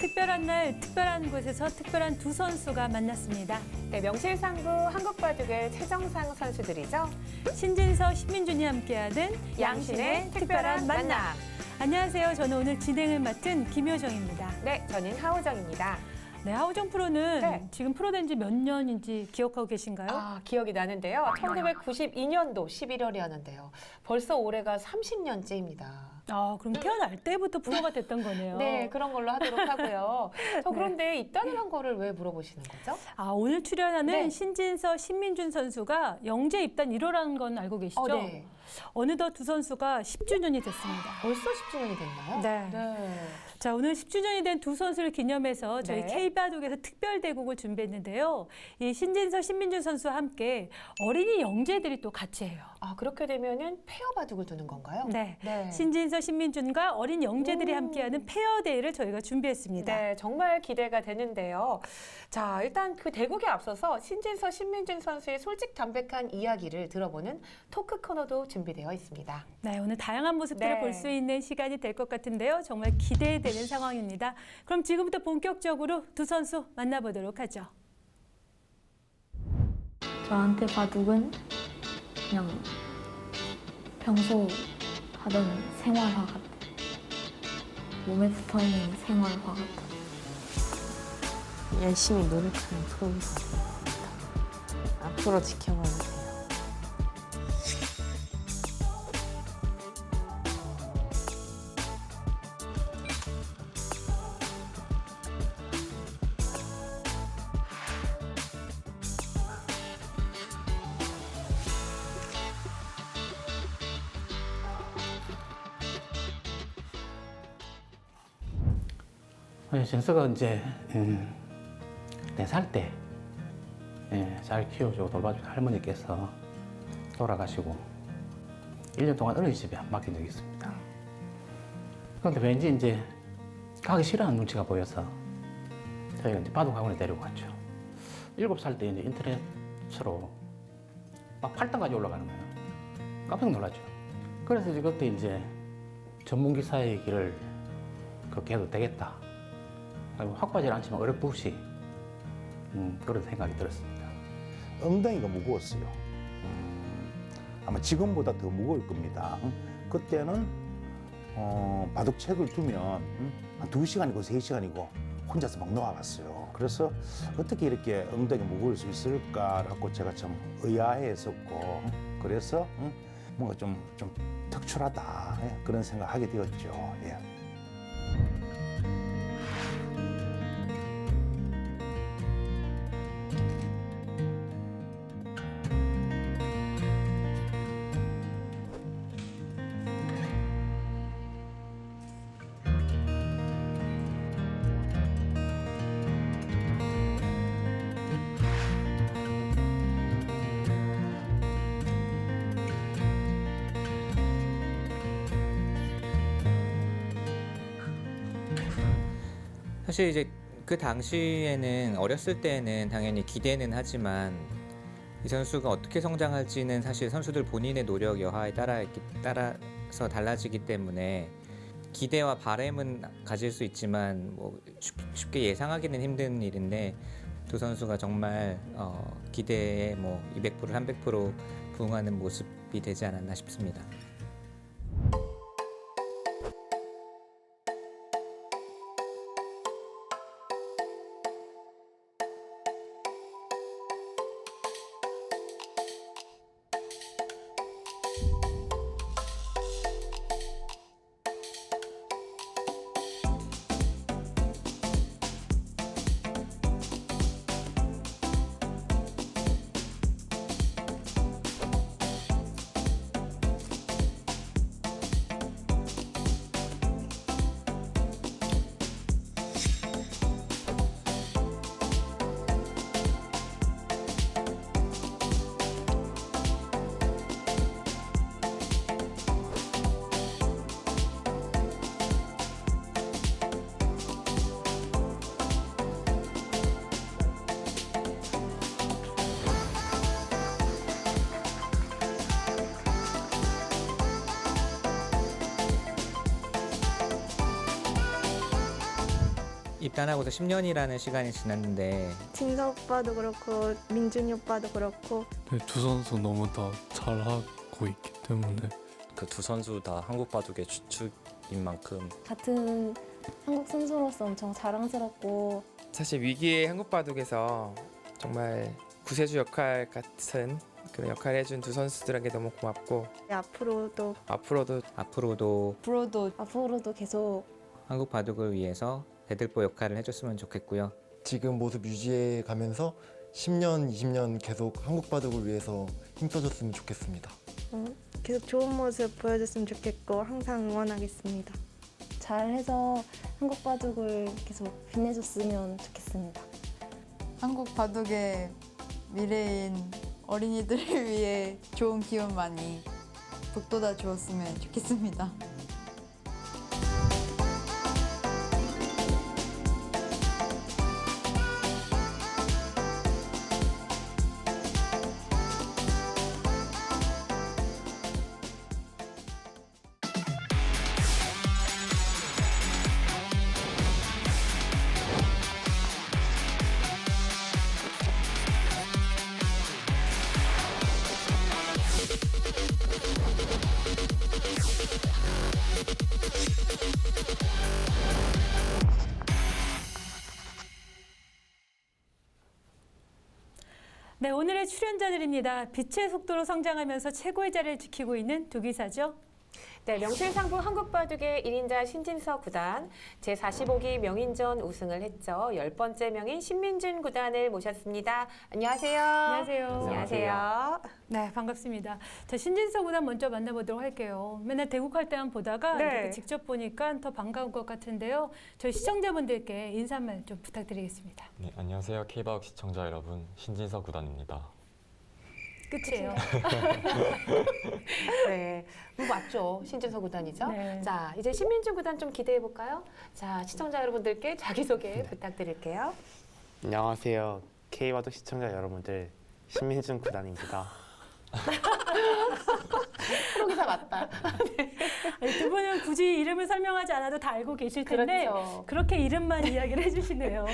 특별한 날, 특별한 곳에서 특별한 두 선수가 만났습니다. 네, 명실상부 한국바둑의 최정상 선수들이죠. 신진서, 신민준이 함께하는 양신의 특별한 만남. 안녕하세요. 저는 오늘 진행을 맡은 김효정입니다. 네, 저는 하우정입니다. 네, 하우정 프로는 네. 지금 프로 된 지 몇 년인지 기억하고 계신가요? 아, 기억이 나는데요. 1992년도 11월이었는데요. 벌써 올해가 30년째입니다. 그럼 태어날 때부터 프로가 됐던 거네요. 네, 그런 걸로 하도록 하고요. 그런데 입단을 한 거를 왜 물어보시는 거죠? 오늘 출연하는 네. 신진서, 신민준 선수가 영재 입단 1호라는 건 알고 계시죠? 네. 어느덧 두 선수가 10주년이 됐습니다. 벌써 10주년이 됐나요? 네. 자, 오늘 10주년이 된 두 선수를 기념해서 저희 네. K바둑에서 특별 대국을 준비했는데요. 이 신진서, 신민준 선수와 함께 어린이 영재들이 또 같이 해요. 아, 그렇게 되면은 페어 바둑을 두는 건가요? 네. 네. 신진서, 신민준과 어린 영재들이 함께하는 페어 대회를 저희가 준비했습니다. 네, 정말 기대가 되는데요. 자, 일단 그 대국에 앞서서 신진서, 신민준 선수의 솔직 담백한 이야기를 들어보는 토크 코너도 준비되어 있습니다. 네, 오늘 다양한 모습들을 네. 볼 수 있는 시간이 될 것 같은데요. 정말 기대되는 상황입니다. 그럼 지금부터 본격적으로 두 선수 만나보도록 하죠. 저한테 바둑은 그냥 평소 하던 생활화 같아. 몸에 붙어있는 생활화 같아. 열심히 노력하는 프로입니다. 앞으로 지켜봐도 돼요. 진서가 이제 4살 때 잘 키워주고 돌봐준 할머니께서 돌아가시고 1년 동안 어린이집에 맡긴 적이 있습니다. 그런데 왠지 이제 가기 싫어하는 눈치가 보여서 저희가 이제 바둑학원에 데리고 갔죠. 7살 때 이제 인터넷으로 막 8단까지 올라가는 거예요. 깜짝 놀랐죠. 그래서 이제 그때 이제 전문 기사의 길을 그렇게 해도 되겠다. 확고하지 않지만 어렵듯이 그런 생각이 들었습니다. 엉덩이가 무거웠어요. 아마 지금보다 더 무거울 겁니다. 그때는 바둑책을 두면 한 2시간이고 3시간이고 혼자서 막 놓아갔어요. 그래서 어떻게 이렇게 엉덩이 무거울 수 있을까라고 제가 참 의아해했었고 그래서 뭔가 좀 특출하다 그런 생각하게 되었죠. 예. 사실 이제 그 당시에는 어렸을 때는 당연히 기대는 하지만 이 선수가 어떻게 성장할지는 사실 선수들 본인의 노력 여하에 따라서 달라지기 때문에 기대와 바램은 가질 수 있지만 뭐 쉽게 예상하기는 힘든 일인데 두 선수가 정말 기대에 뭐 200% 300% 부응하는 모습이 되지 않았나 싶습니다. 입단하고서 10년이라는 시간이 지났는데 진서 오빠도 그렇고 민준이 오빠도 그렇고 네, 두 선수 너무 다 잘하고 있기 때문에 그 두 선수 다 한국 바둑의 주축인 만큼 같은 한국 선수로서 엄청 자랑스럽고 사실 위기의 한국 바둑에서 정말 구세주 역할 같은 그런 역할을 해준 두 선수들에게 너무 고맙고 앞으로도 앞으로도 계속 한국 바둑을 위해서 대들보 역할을 해줬으면 좋겠고요. 지금 모습 유지해 가면서 10년, 20년 계속 한국 바둑을 위해서 힘써줬으면 좋겠습니다. 계속 좋은 모습 보여줬으면 좋겠고 항상 응원하겠습니다. 잘해서 한국 바둑을 계속 빛내줬으면 좋겠습니다. 한국 바둑의 미래인 어린이들을 위해 좋은 기운 많이 북돋아 주었으면 좋겠습니다. 네, 오늘의 출연자들입니다. 빛의 속도로 성장하면서 최고의 자리를 지키고 있는 두 기사죠. 네, 명실상부 한국바둑의 1인자 신진서 구단, 제45기 명인전 우승을 했죠. 10번째 명인 신민준 구단을 모셨습니다. 안녕하세요. 안녕하세요. 안녕하세요. 네, 반갑습니다. 자, 신진서 구단 먼저 만나보도록 할게요. 맨날 대국할 때만 보다가 네. 이렇게 직접 보니까 더 반가운 것 같은데요. 저희 시청자분들께 인사말 좀 부탁드리겠습니다. 네, 안녕하세요. K바둑 시청자 여러분, 신진서 구단입니다. 끝이에요. 네, 맞죠. 신진서 구단이죠. 네. 자, 이제 신민준 구단 좀 기대해 볼까요? 자, 시청자 여러분들께 자기소개 부탁드릴게요. 안녕하세요. K바둑 시청자 여러분들, 신민준 구단입니다. 프로기사 맞다. 아니, 두 분은 굳이 이름을 설명하지 않아도 다 알고 계실 텐데 그렇죠. 그렇게 이름만 이야기를 해주시네요.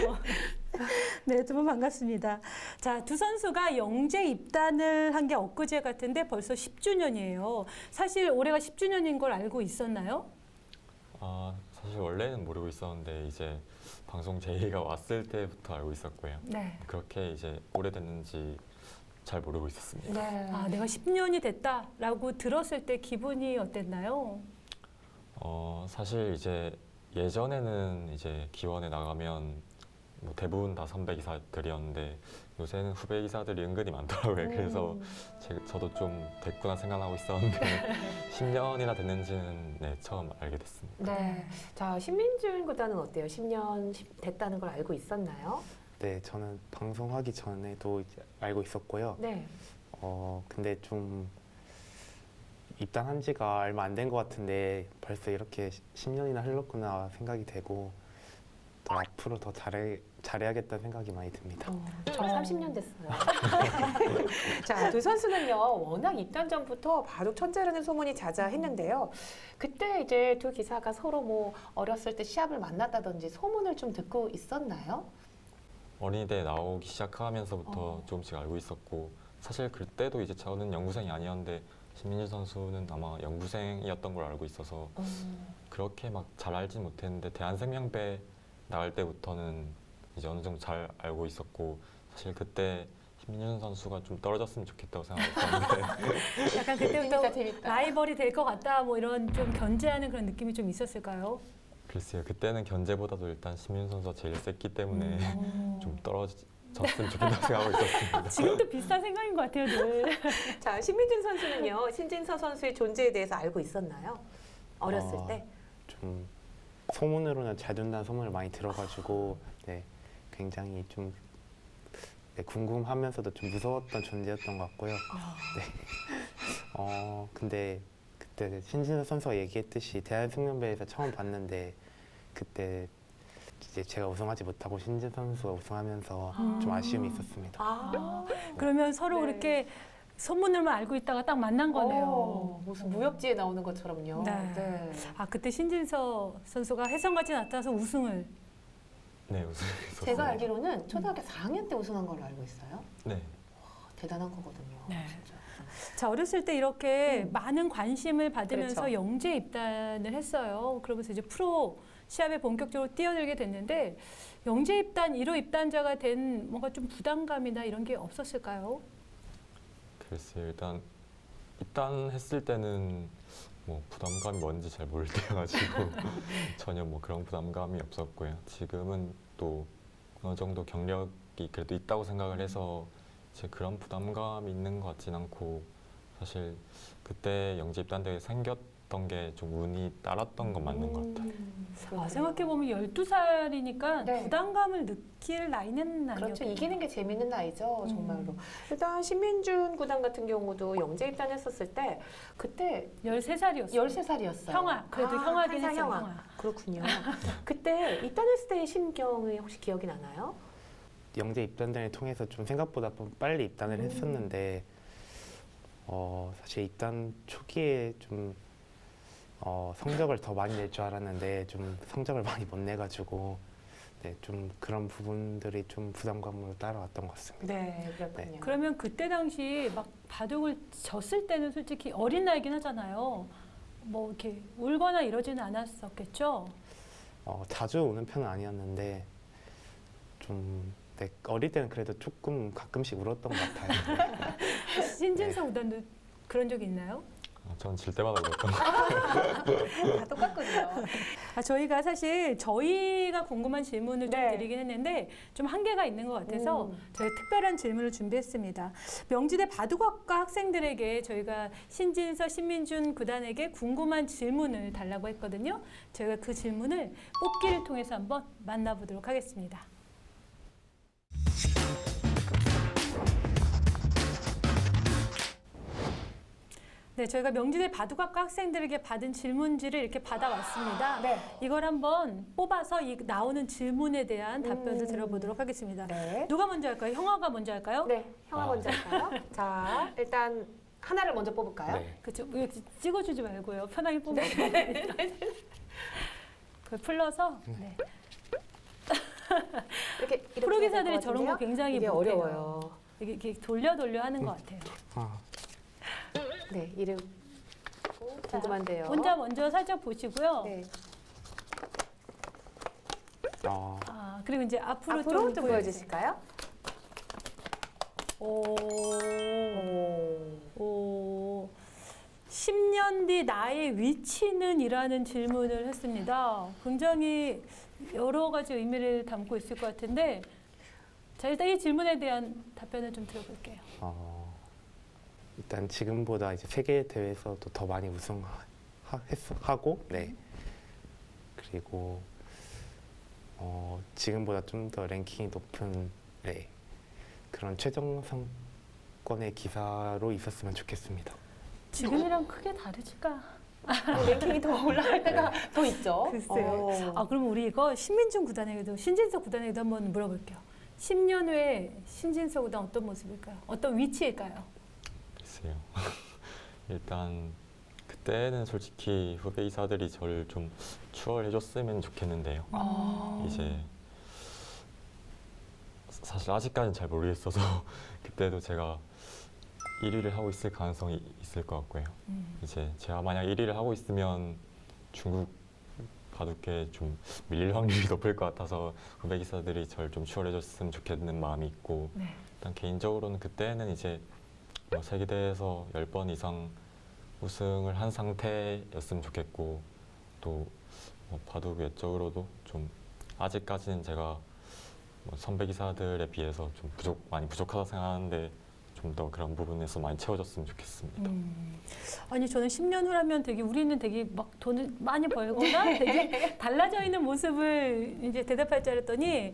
네, 두 분 반갑습니다. 자, 두 선수가 영재 입단을 한 게 엊그제 같은데 벌써 10주년이에요. 사실 올해가 10주년인 걸 알고 있었나요? 사실 원래는 모르고 있었는데 이제 방송 제의가 왔을 때부터 알고 있었고요. 네. 그렇게 이제 오래됐는지 잘 모르고 있었습니다. 네. 아, 내가 10년이 됐다라고 들었을 때 기분이 어땠나요? 사실 이제 예전에는 이제 기원에 나가면 뭐 대부분 다 선배 기사들이었는데 요새는 후배 기사들이 은근히 많더라고요. 그래서 저도 좀 됐구나 생각하고 있었는데 10년이나 됐는지는 네, 처음 알게 됐습니다. 네. 자, 신민준 구단은 어때요? 10년 됐다는 걸 알고 있었나요? 네, 저는 방송하기 전에도 이제 알고 있었고요. 네. 근데 좀 입단한 지가 얼마 안 된 것 같은데 벌써 이렇게 10년이나 흘렀구나 생각이 되고 더 앞으로 더 잘해야겠다는 생각이 많이 듭니다. 저 30년 됐어요. 자, 두 선수는요, 워낙 입단 전부터 바둑 천재라는 소문이 자자했는데요. 그때 이제 두 기사가 서로 뭐 어렸을 때 시합을 만났다든지 소문을 좀 듣고 있었나요? 어린이대 나오기 시작하면서부터 조금씩 알고 있었고 사실 그때도 이제 저는 연구생이 아니었는데 신민준 선수는 아마 연구생이었던 걸 알고 있어서 그렇게 막 잘 알진 못했는데 대한생명배 나갈 때부터는 이제 어느 정도 잘 알고 있었고 사실 그때 신민준 선수가 좀 떨어졌으면 좋겠다고 생각했었는데 약간 그때부터 재밌다. 라이벌이 될 것 같다 뭐 이런 좀 견제하는 그런 느낌이 좀 있었을까요? 글쎄요 그때는 견제보다도 일단 신민준 선수가 제일 셌기 때문에 좀 떨어졌으면 좋겠다고 생각하고 있었습니다. 지금도 비슷한 생각인 것 같아요, 늘. 자, 신민준 선수는요, 신진서 선수의 존재에 대해서 알고 있었나요? 어렸을 때? 좀 소문으로는 잘 둔다는 소문을 많이 들어가지고 네, 굉장히 좀 네, 궁금하면서도 좀 무서웠던 존재였던 것 같고요. 네. 근데 그때 신진서 선수가 얘기했듯이 대한생명배에서 처음 봤는데 그때 이제 제가 우승하지 못하고 신진 선수가 우승하면서 좀 아쉬움이 있었습니다. 그러면 서로 네. 그렇게 소문을만 알고 있다가 딱 만난 거네요. 무슨 무협지에 나오는 것처럼요. 네. 네. 아, 그때 신진서 선수가 혜성같이 나타나서 우승을. 네, 우승했었어요. 제가 알기로는 초등학교 4학년 때 우승한 걸로 알고 있어요. 네. 대단한 거거든요. 네. 진짜. 자, 어렸을 때 이렇게 많은 관심을 받으면서 그렇죠. 영재 입단을 했어요. 그러면서 이제 프로 시합에 본격적으로 뛰어들게 됐는데 영재 입단 1호 입단자가 된 뭔가 좀 부담감이나 이런 게 없었을까요? 글쎄요, 일단 입단했을 때는 뭐 부담감이 뭔지 잘 모를 때여가지고 전혀 뭐 그런 부담감이 없었고요. 지금은 또 어느 정도 경력이 그래도 있다고 생각을 해서 이제 그런 부담감이 있는 것 같진 않고 사실 그때 영재 입단대회 생겼던 게 좀 운이 따랐던 건 맞는 것 같아요. 생각해보면 12살이니까 네. 부담감을 느낄 나이는 아니었죠. 그렇죠. 이기는 게 재밌는 나이죠. 정말로. 일단 신민준 구단 같은 경우도 영재 입단했었을 때 그때 13살이었어요. 13살이었어요. 형아. 그래도 형아긴 한상 했어요. 형아. 형아. 그렇군요. 그때 입단했을 때의 심경이 혹시 기억이 나나요? 영재 입단단을 통해서 좀 생각보다 좀 빨리 입단을 했었는데 사실 입단 초기에 좀 성적을 더 많이 낼 줄 알았는데 좀 성적을 많이 못 내가지고 네, 좀 그런 부분들이 좀 부담감으로 따라왔던 것 같습니다. 네, 그렇군요. 그러면 그때 당시 막 바둑을 졌을 때는 솔직히 어린 나이긴 하잖아요. 뭐 이렇게 울거나 이러지는 않았었겠죠? 자주 우는 편은 아니었는데 좀 네, 어릴 때는 그래도 조금 가끔씩 울었던 것 같아요. 신진서 구단도 그런 적이 있나요? 전 질 때마다 울었던 다 똑같군요. 저희가 사실 저희가 궁금한 질문을 좀 드리긴 했는데 좀 한계가 있는 것 같아서 저희 특별한 질문을 준비했습니다. 명지대 바둑학과 학생들에게 저희가 신진서, 신민준 구단에게 궁금한 질문을 달라고 했거든요. 저희가 그 질문을 뽑기를 통해서 한번 만나보도록 하겠습니다. 네, 저희가 명지대 바둑학과 학생들에게 받은 질문지를 이렇게 받아왔습니다. 네. 이걸 한번 뽑아서 이 나오는 질문에 대한 답변을 들어보도록 하겠습니다. 네. 누가 먼저 할까요? 형아가 먼저 할까요? 네, 형아 먼저 할까요? 자, 일단 하나를 먼저 뽑을까요? 네. 그렇죠. 찍어주지 말고요. 편하게 뽑으세요. 그걸 풀러서. 네. 이렇게 프로 기사들이 저런 거 굉장히 이게 못해요. 어려워요. 이게 돌려 하는 것 같아요. 네, 이름 궁금한데요. 혼자 먼저 살짝 보시고요. 네. 그리고 이제 앞으로 좀 보여주세요. 보여주실까요? 오. 10년 뒤 나의 위치는? 이라는 질문을 했습니다. 굉장히 여러 가지 의미를 담고 있을 것 같은데 자, 일단 이 질문에 대한 답변을 좀 들어볼게요. 일단 지금보다 이제 세계 대회에서도 더 많이 우승하고 네. 그리고 지금보다 좀 더 랭킹이 높은 네. 그런 최종 상권의 기사로 있었으면 좋겠습니다. 지금이랑 크게 다르지가? 랭킹이 더 올라갈 때가 더 있죠. 글쎄요. 그럼 우리 이거 신민준 구단에게도 신진서 구단에게도 한번 물어볼게요. 10년 후에 신진서 구단 어떤 모습일까요? 어떤 위치일까요? 글쎄요. 일단 그때는 솔직히 후배 이사들이 저를 좀 추월해줬으면 좋겠는데요. 이제 사실 아직까지는 잘 모르겠어서 그때도 제가 1위를 하고 있을 가능성이 있을 것 같고요. 이제 제가 만약 1위를 하고 있으면 중국 바둑계에 좀 밀릴 확률이 높을 것 같아서 후배 기사들이 저를 좀 추월해줬으면 좋겠는 마음이 있고 일단 개인적으로는 그때는 이제 뭐 세계대회에서 10번 이상 우승을 한 상태였으면 좋겠고 또 뭐 바둑 외적으로도 좀 아직까지는 제가 뭐 선배 기사들에 비해서 좀 많이 부족하다 생각하는데 좀 더 그런 부분에서 많이 채워줬으면 좋겠습니다. 아니 저는 10년 후라면 되게 우리는 되게 막 돈을 많이 벌거나 되게 달라져 있는 모습을 이제 대답할 줄 알았더니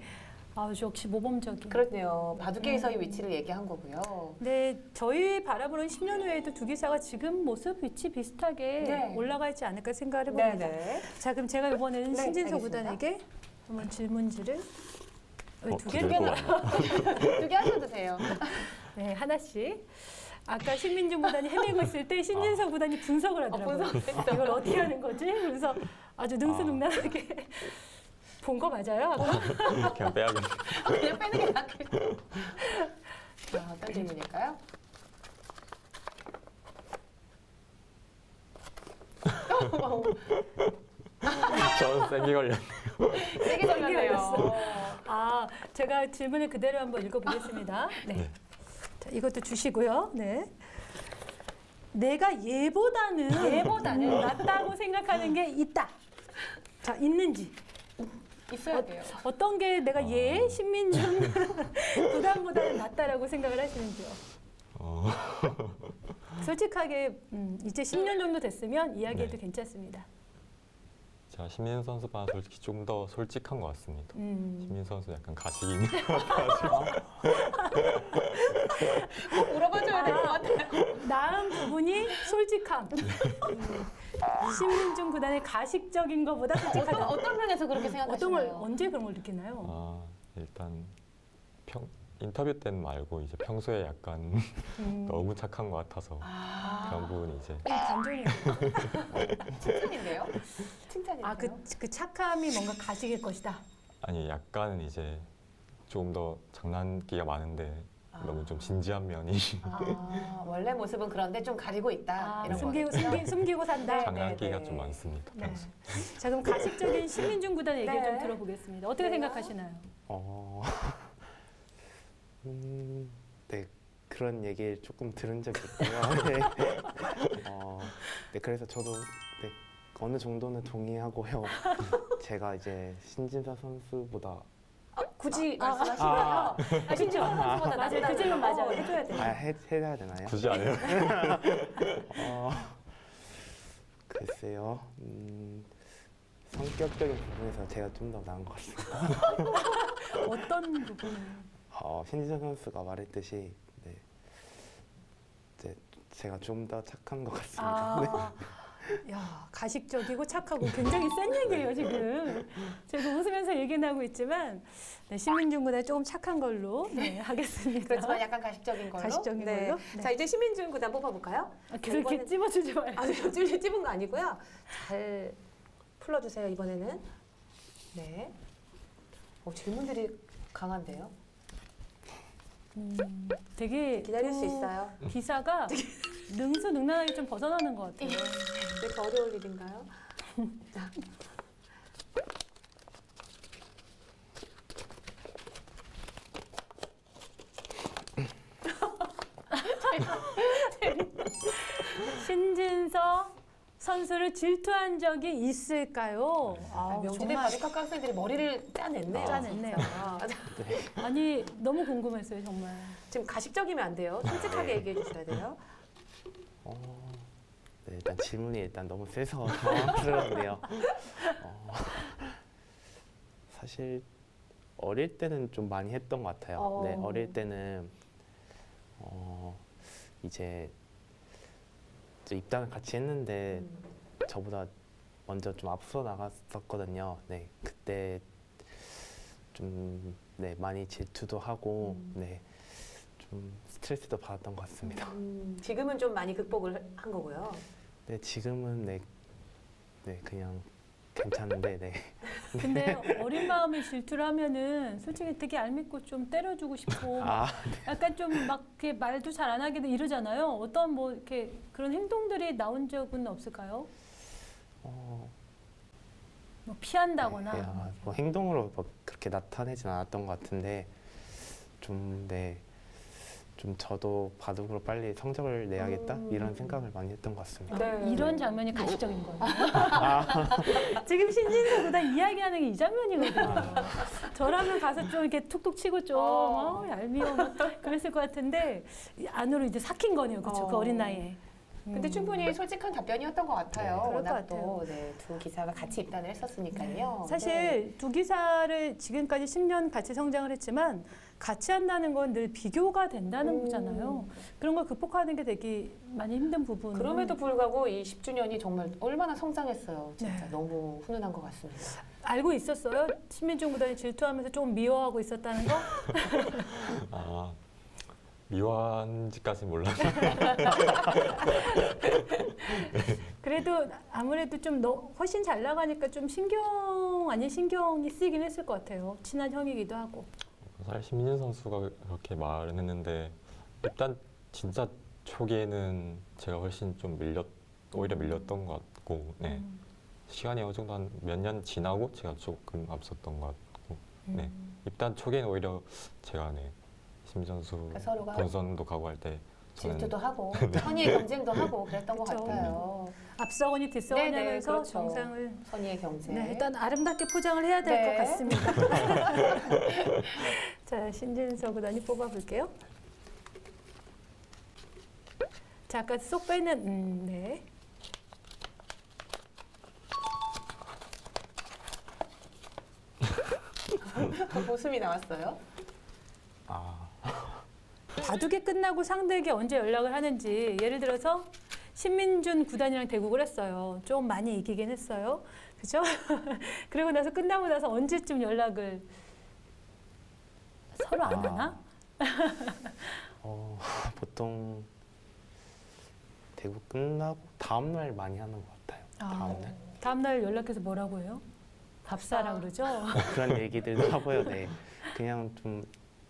역시 모범적인. 그렇네요. 바둑계에서의 위치를 얘기한 거고요. 네, 저희 바라보는 10년 후에도 두 기사가 지금 모습 위치 비슷하게 올라가 있지 않을까 생각을 해봅니다. 자, 그럼 제가 이번에는 신진서 구단에게 한번 질문지를 두 개나 두 개 하셔도 돼요. 네, 하나씩. 아까 신민준 구단이 헤매고 있을 때 신진서 구단이 분석을 하더라고요. 이걸 어떻게 하는 거지? 그래서 아주 능수능란하게 본 거 맞아요? 그냥 빼야겠네요. 그냥 빼는 게 낫겠네요. 자, 어떤 질문일까요? 저는 생기 걸렸네요. 세게 걸렸네요. 아, 제가 질문을 그대로 한번 읽어보겠습니다. 네. 자, 이것도 주시고요. 네. 내가 얘보다는 낫다고 생각하는 게 있다. 자, 있는지. 있어야 돼요. 어떤 게 내가 얘, 신민중 부담보다는 낫다라고 생각을 하시는지요? 솔직하게 이제 10년 정도 됐으면 이야기해도 네. 괜찮습니다. 제가 신민 선수보다 솔직히 좀 더 솔직한 것 같습니다. 신민 선수 약간 가식이 있는 것 꼭 물어봐줘야 될 것 같아요. 나은 부분이 솔직함. 신민중 구단의 가식적인 것보다 솔직하다. 어떤 면에서 그렇게 어떤 걸 생각하시나요? 언제 그런 걸 느끼나요? 아, 일단 인터뷰 때는 말고 이제 평소에 약간 너무 착한 것 같아서 그런 부분이 이제 감정이에요. 칭찬인데요? 칭찬인데요? 아, 그 착함이 뭔가 가식일 것이다. 아니 약간 이제 좀 더 장난기가 많은데 너무 좀 진지한 면이 원래 모습은 그런데 좀 가리고 있다. 이런 숨기고 산다. 장난기가 좀 많습니다. 네. 평소. 자, 그럼 가식적인 신민중 구단의 얘기를 네. 좀 들어보겠습니다. 어떻게 생각하시나요? 네, 그런 얘기를 조금 들은 적이 있고요. 네. 네, 그래서 저도 네, 어느 정도는 동의하고요. 제가 이제 신진서 선수보다 굳이 말씀하시나요? 신진서 선수보다 맞아요. 그 질문 맞아요. 해줘야 돼요. 해야 되나요? 굳이 안 해요? 글쎄요. 성격적인 부분에서 제가 좀 더 나은 것 같습니다. 어떤 부분을? 신진서 선수가 말했듯이 네, 이제 제가 좀 더 착한 것 같습니다. 야, 가식적이고 착하고 굉장히 센 얘기예요, 지금. 제가 웃으면서 얘기는 하고 있지만 네, 신민중 구단 조금 착한 걸로 하겠습니다. 그렇지만 약간 가식적인 걸로. 가식적인 네. 걸로. 자, 이제 신민중 구단 뽑아볼까요? 그렇게 찝어주지 말고. 아니요, 찝은 거 아니고요. 잘 풀어주세요, 이번에는. 네. 질문들이 강한데요. 되게 기다릴 수 있어요. 기사가 능수능란하게 좀 벗어나는 것 같아요. 왜 이렇게 어려울 일인가요? 자. 신진서 선수를 질투한 적이 있을까요? 명지대 바둑학과 학생들이 머리를 짜냈네요. 짜냈네요. 아니, 너무 궁금했어요, 정말. 지금 가식적이면 안 돼요. 솔직하게 얘기해 주셔야 돼요. 네, 일단 질문이 일단 너무 세서 당황스러운데요. 사실 어릴 때는 좀 많이 했던 것 같아요. 네, 어릴 때는 이제 입단을 같이 했는데 저보다 먼저 좀 앞서 나갔었거든요. 네, 그때 좀 네, 많이 질투도 하고 네, 좀 스트레스도 받았던 것 같습니다. 지금은 좀 많이 극복을 한 거고요. 네, 지금은 네, 그냥 괜찮은데 네. 근데 어린 마음에 질투를 하면은 솔직히 되게 얄밉고 좀 때려주고 싶고 약간 좀 막 이렇게 말도 잘 안 하게 이러잖아요. 어떤 뭐 이렇게 그런 행동들이 나온 적은 없을까요? 뭐 피한다거나. 네, 뭐 행동으로 뭐 그렇게 나타내진 않았던 것 같은데 좀 네. 좀 저도 바둑으로 빨리 성적을 내야겠다 이런 생각을 많이 했던 것 같습니다. 네. 이런 장면이 가식적인 거예요. 지금 신진서 구단 이야기하는 게 이 장면이거든요. 저라면 가서 좀 이렇게 툭툭 치고 좀 얄미워 그랬을 것 같은데 안으로 이제 삭힌 거네요, 그렇죠? 그 어린 나이에. 근데 충분히 솔직한 답변이었던 것 같아요. 그럴 것 워낙 또 같아요. 네, 두 기사가 같이 입단을 했었으니까요. 사실 두 기사를 지금까지 10년 같이 성장을 했지만 같이 한다는 건 늘 비교가 된다는 거잖아요. 그런 걸 극복하는 게 되게 많이 힘든 부분. 그럼에도 불구하고 이 10주년이 정말 얼마나 성장했어요. 진짜 너무 훈훈한 것 같습니다. 알고 있었어요? 신민중 구단이 질투하면서 조금 미워하고 있었다는 거? 미워한지까지는 몰랐어요. 그래도 아무래도 좀 훨씬 잘 나가니까 좀 신경 형 아닌 신경이 쓰이긴 했을 것 같아요. 친한 형이기도 하고. 사실 신민준 선수가 그렇게 말은 했는데 일단 진짜 초기에는 제가 훨씬 좀 오히려 밀렸던 것 같고 네. 시간이 어느 정도 한 몇 년 지나고 제가 조금 앞섰던 것 같고 네. 입단 초기에는 오히려 제가 네. 신민준 선수 그러니까 서로가 본선도 가고 할 때 질투도 하고 네. 선의의 경쟁도 하고 그랬던 것 그렇죠. 같아요. 앞서거니 뒤서거니 네네, 하면서 그렇죠. 정상을 선의의 경쟁. 네, 일단 아름답게 포장을 해야 될 것 네. 같습니다. 자, 신진서 구단이 뽑아볼게요. 자, 아까 쏙 빼는 네. 웃음이 나왔어요. 바둑이 끝나고 상대에게 언제 연락을 하는지, 예를 들어서 신민준 구단이랑 대국을 했어요. 좀 많이 이기긴 했어요. 그죠? 그리고 나서 끝나고 나서 언제쯤 연락을 서로 안 하나? 보통 대구 끝나고 다음 날 많이 하는 것 같아요. 다음 날. 다음 날 연락해서 뭐라고 해요? 밥 사라 그러죠? 그런 얘기들도 하고요. 네. 그냥 좀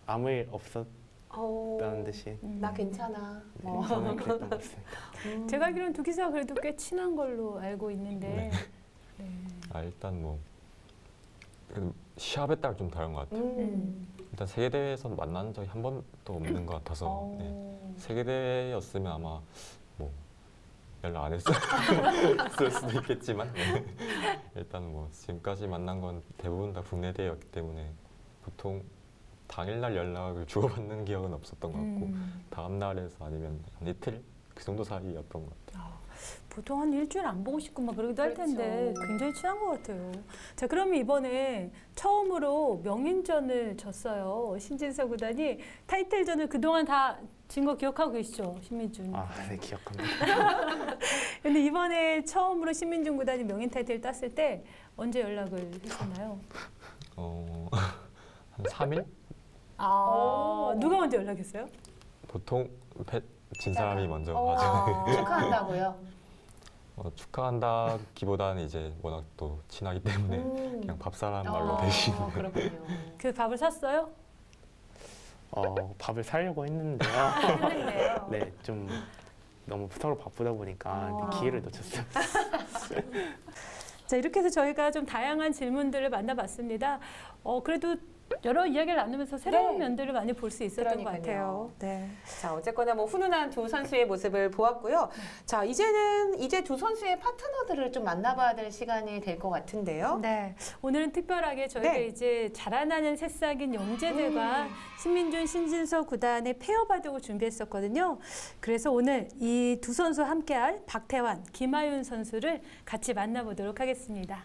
아무 일 없었다는 듯이. 나 괜찮아. 네, 저는 그랬던 것 같습니다. 제가 알기로는 두 기사가 그래도 꽤 친한 걸로 알고 있는데. 네. 일단 뭐 시합에 따라 좀 다른 것 같아요. 일단 세계대회에서 만난 적이 한 번도 없는 것 같아서 네. 세계대회였으면 아마 뭐 연락 안 했을 수도 있겠지만 네. 일단 뭐 지금까지 만난 건 대부분 다 국내 대회였기 때문에 보통 당일날 연락을 주고받는 기억은 없었던 것 같고 다음 날에서 아니면 한 이틀 그 정도 사이였던 것 같아요. 보통 한 일주일 안 보고 싶고 막 그러기도 할 텐데 그렇죠. 굉장히 친한 것 같아요. 자, 그러면 이번에 처음으로 명인전을 졌어요. 신진서 구단이 타이틀전을 그동안 다 진 거 기억하고 계시죠? 신민준. 네, 기억합니다. 근데 이번에 처음으로 신민준 구단이 명인 타이틀을 땄을 때 언제 연락을 하셨나요? 한 3일? 누가 먼저 연락했어요? 보통 진 사람이 먼저 하죠. 축하한다고요? 축하한다기보다는 이제 워낙 또 친하기 때문에 그냥 밥 사람 말로 대신. 그렇군요. 그 밥을 샀어요? 밥을 사려고 했는데요. 네, 좀 너무 서로 바쁘다 보니까 기회를 놓쳤어요. 자, 이렇게 해서 저희가 좀 다양한 질문들을 만나봤습니다. 그래도 여러 이야기를 나누면서 새로운 면들을 많이 볼 수 있었던 것 같아요. 네. 자, 어쨌거나 뭐 훈훈한 두 선수의 모습을 보았고요. 자, 이제 두 선수의 파트너들을 좀 만나봐야 될 시간이 될 것 같은데요. 네. 오늘은 특별하게 저희가 이제 자라나는 새싹인 영재들과 신민준, 신진서 구단의 페어 바둑을 준비했었거든요. 그래서 오늘 이 두 선수와 함께할 박태환, 김하윤 선수를 같이 만나보도록 하겠습니다.